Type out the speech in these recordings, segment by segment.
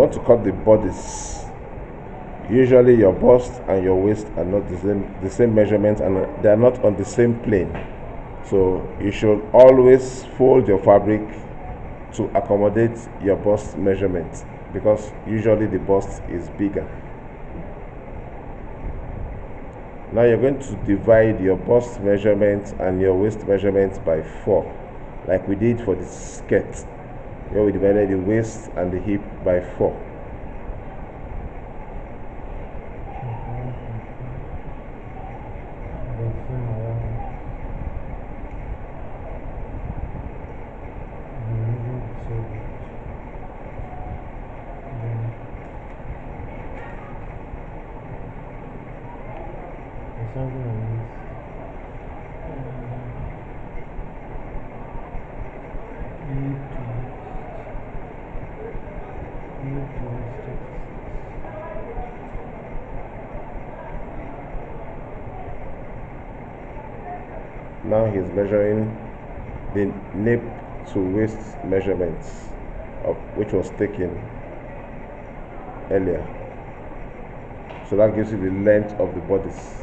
want to cut the bodies, usually your bust and your waist are not the same measurement, and they are not on the same plane. So you should always fold your fabric to accommodate your bust measurement, because usually the bust is bigger. Now you're going to divide your bust measurement and your waist measurement by 4, like we did for the skirt, where we divided the waist and the hip by 4. Now he's measuring the nape to waist measurements which was taken earlier. So that gives you the length of the bodies.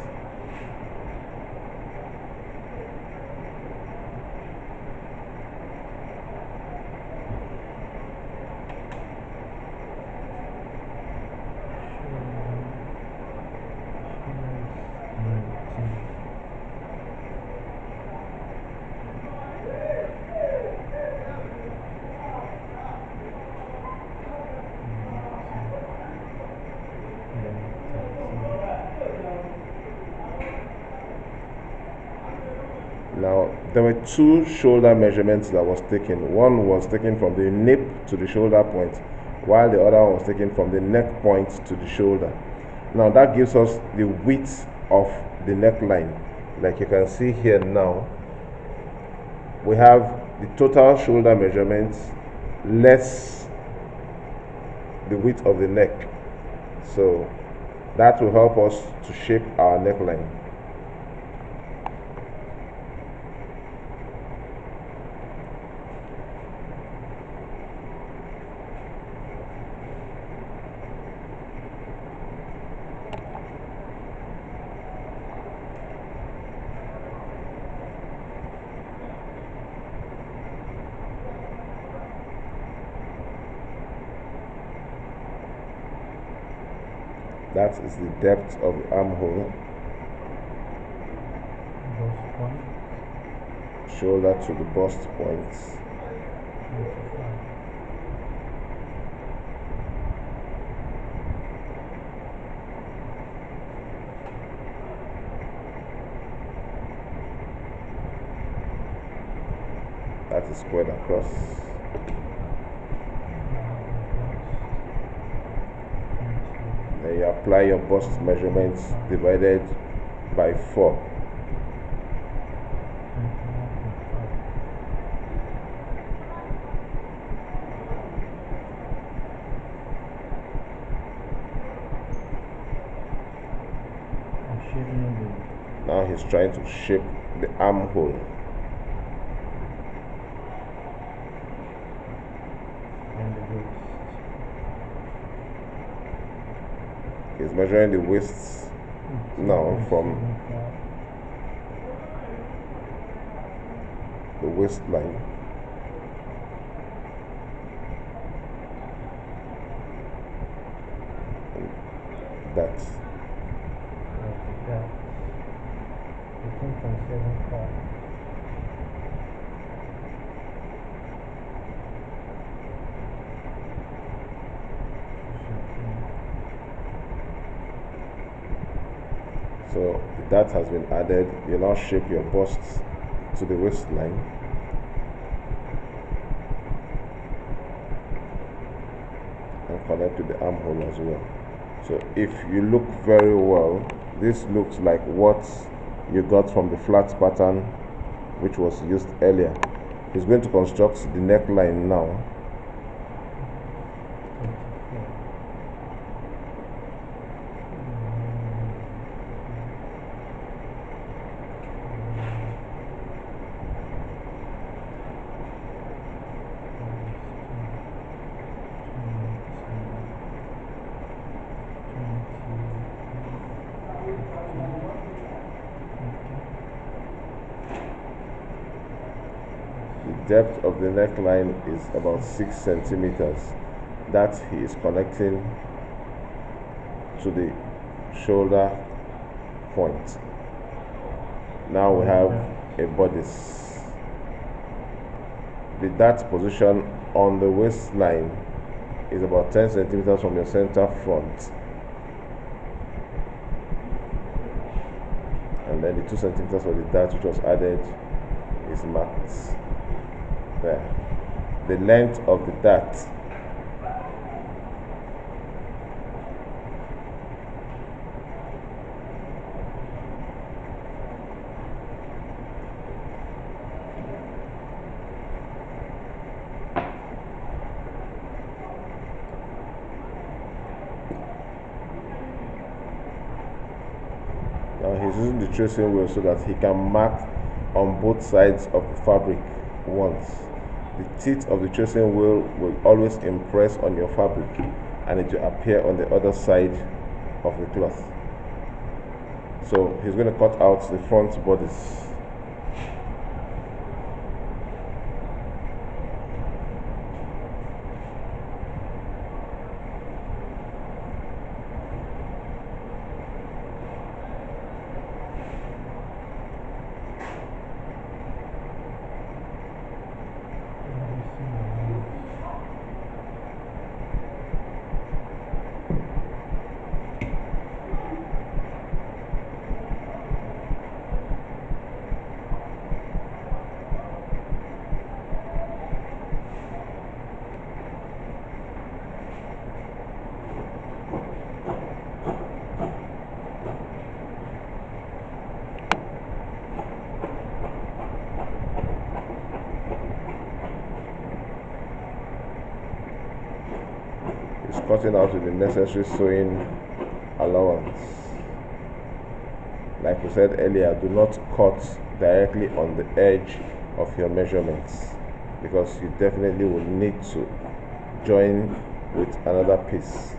Now, there were 2 shoulder measurements that was taken. One was taken from the nape to the shoulder point, while the other one was taken from the neck point to the shoulder. Now that gives us the width of the neckline. Like you can see here now, we have the total shoulder measurements less the width of the neck. So that will help us to shape our neckline. That is the depth of the armhole. Shoulder to the bust points. That is squared across. Then you apply your bust measurements divided by 4. Now he's trying to shape the armhole. He's measuring the waist now from the waistline. That. So that has been added. You now shape your bust to the waistline. And connect to the armhole as well. So if you look very well, this looks like what you got from the flat pattern which was used earlier. He's going to construct the neckline now. depth of the neckline is about 6 centimeters that he is connecting to the shoulder point. Now we have a bodice. The dart position on the waistline is about 10 centimeters from your center front, and then the 2 centimeters for the dart which was added is marked there. The length of the dart now he's using the tracing wheel so that he can mark on both sides of the fabric once. The teeth of the tracing wheel will always impress on your fabric and it will appear on the other side of the cloth. So he's going to cut out the front bodice. Cutting out with the necessary sewing allowance. Like we said earlier, do not cut directly on the edge of your measurements because you definitely will need to join with another piece.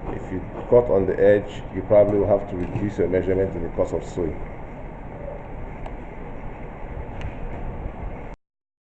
If you cut on the edge, you probably will have to reduce your measurement in the course of sewing.